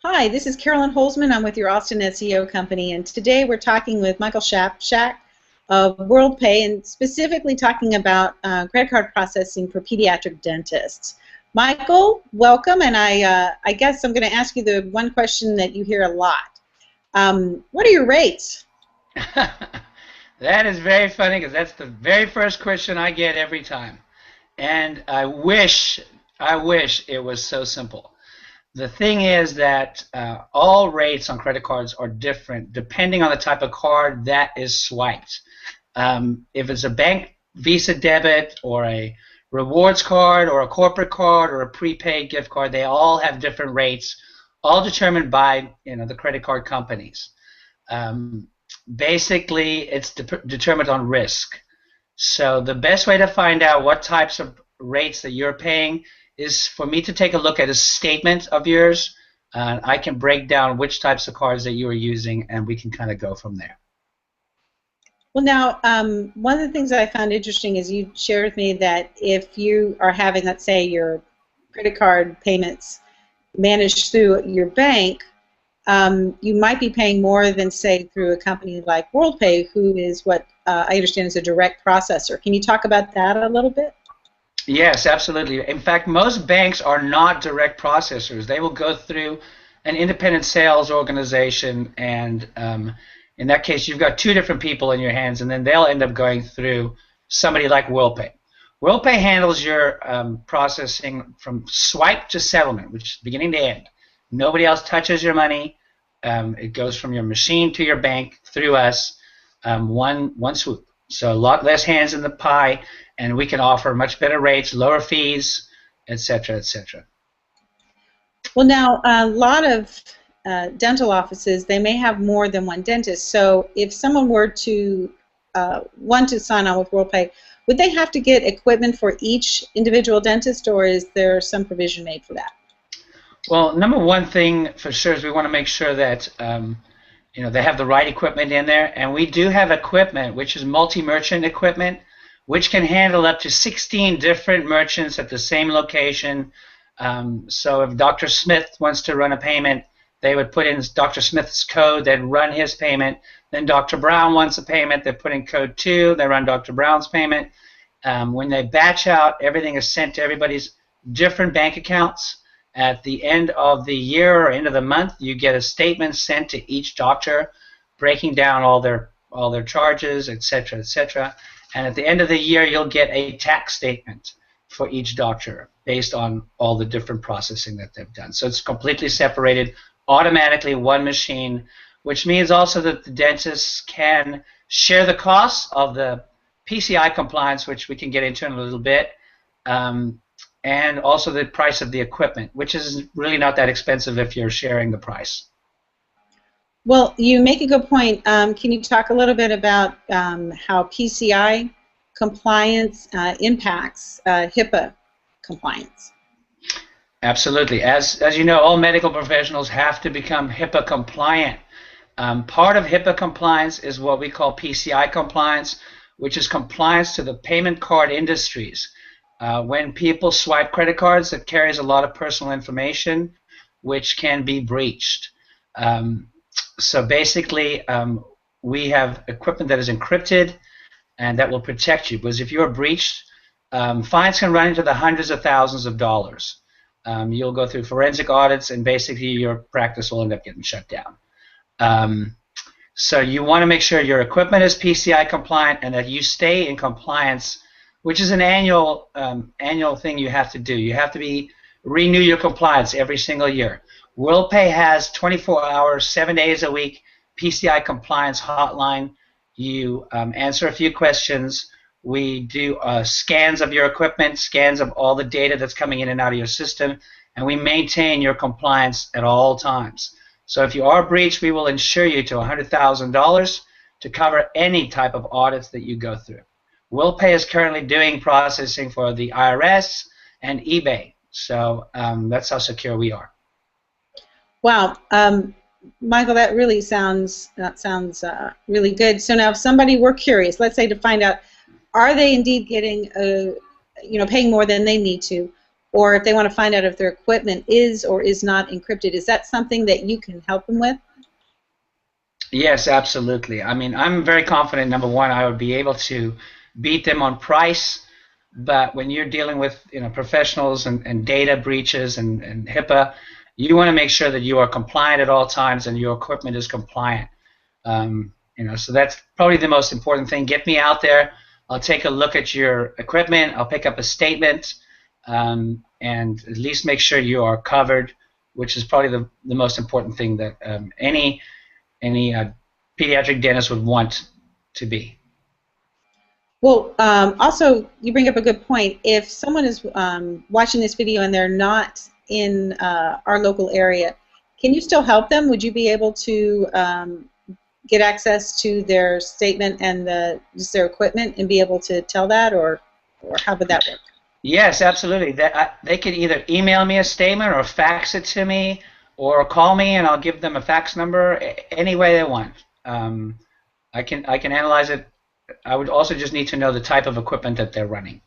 Hi, this is Carolyn Holzman. I'm with your Austin SEO company, and today we're talking with Michael Shapshak of Worldpay, and specifically talking about credit card processing for pediatric dentists. Michael, welcome, and I guess I'm going to ask you the one question that you hear a lot. What are your rates? That is very funny because that's the very first question I get every time, and I wish it was so simple. The thing is that all rates on credit cards are different depending on the type of card that is swiped. If it's a bank Visa debit or a rewards card or a corporate card or a prepaid gift card, they all have different rates, all determined by the credit card companies. Basically, it's determined on risk. So the best way to find out what types of rates that you're paying is for me to take a look at a statement of yours. I can break down which types of cards that you are using, and we can kind of go from there. Well, now, one of the things that I found interesting is you shared with me that if you are having, let's say, your credit card payments managed through your bank, you might be paying more than, say, through a company like Worldpay, who is what I understand is a direct processor. Can you talk about that a little bit? Yes, absolutely. In fact, most banks are not direct processors. They will go through an independent sales organization, and in that case, you've got two different people in your hands, and then they'll end up going through somebody like Worldpay. Worldpay handles your processing from swipe to settlement, which is beginning to end. Nobody else touches your money. It goes from your machine to your bank through us, one swoop. So a lot less hands in the pie, and we can offer much better rates, lower fees, etc., etc. Well, now, a lot of dental offices, they may have more than one dentist. So if someone were to want to sign on with Worldpay, would they have to get equipment for each individual dentist, or is there some provision made for that? Well, number one thing for sure is we want to make sure that they have the right equipment in there, and we do have equipment which is multi-merchant equipment, which can handle up to 16 different merchants at the same location. So if Dr. Smith wants to run a payment, they would put in Dr. Smith's code, they'd run his payment. Then Dr. Brown wants a payment, they put in code 2, they run Dr. Brown's payment. When they batch out, everything is sent to everybody's different bank accounts. At the end of the year or end of the month, you get a statement sent to each doctor breaking down all their charges, etc., etc. And at the end of the year, you'll get a tax statement for each doctor based on all the different processing that they've done. So it's completely separated, automatically one machine, which means also that the dentists can share the costs of the PCI compliance, which we can get into in a little bit, and also the price of the equipment, which is really not that expensive if you're sharing the price. Well, you make a good point. Can you talk a little bit about how PCI compliance impacts HIPAA compliance? Absolutely. As you know, all medical professionals have to become HIPAA compliant. Part of HIPAA compliance is what we call PCI compliance, which is compliance to the payment card industries. When people swipe credit cards, it carries a lot of personal information which can be breached. So basically, we have equipment that is encrypted and that will protect you, because if you're breached, fines can run into the hundreds of thousands of dollars. You'll go through forensic audits, and basically your practice will end up getting shut down. So you want to make sure your equipment is PCI compliant and that you stay in compliance, which is an annual thing you have to do. You have to renew your compliance every single year. Worldpay has 24 hours, 7 days a week PCI compliance hotline. You answer a few questions. We do scans of your equipment, scans of all the data that's coming in and out of your system, and we maintain your compliance at all times. So if you are breached, we will insure you to $100,000 to cover any type of audits that you go through. Worldpay is currently doing processing for the IRS and Ebay, so that's how secure we are. Wow, Michael, that really sounds really good. So now, if somebody were curious, let's say to find out, are they indeed getting paying more than they need to? or if they want to find out if their equipment is or is not encrypted, is that something that you can help them with? Yes, absolutely. I mean, I'm very confident, number one, I would be able to beat them on price, but when you're dealing with professionals and data breaches and HIPAA, you want to make sure that you are compliant at all times and your equipment is compliant. So that's probably the most important thing. Get me out there. I'll take a look at your equipment. I'll pick up a statement, and at least make sure you are covered, which is probably the most important thing that any pediatric dentist would want to be. Well, also, you bring up a good point. If someone is watching this video and they're not in our local area, can you still help them? Would you be able to get access to their statement and just their equipment and be able to tell that, or how would that work? Yes, absolutely. They can either email me a statement or fax it to me or call me, and I'll give them a fax number any way they want. I can analyze it. I would also just need to know the type of equipment that they're running.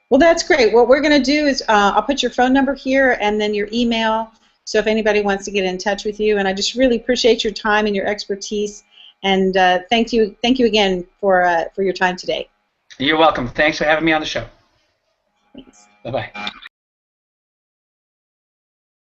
Well, that's great. What we're going to do is I'll put your phone number here and then your email, so if anybody wants to get in touch with you. And I just really appreciate your time and your expertise. And thank you again for your time today. You're welcome. Thanks for having me on the show. Thanks. Bye-bye.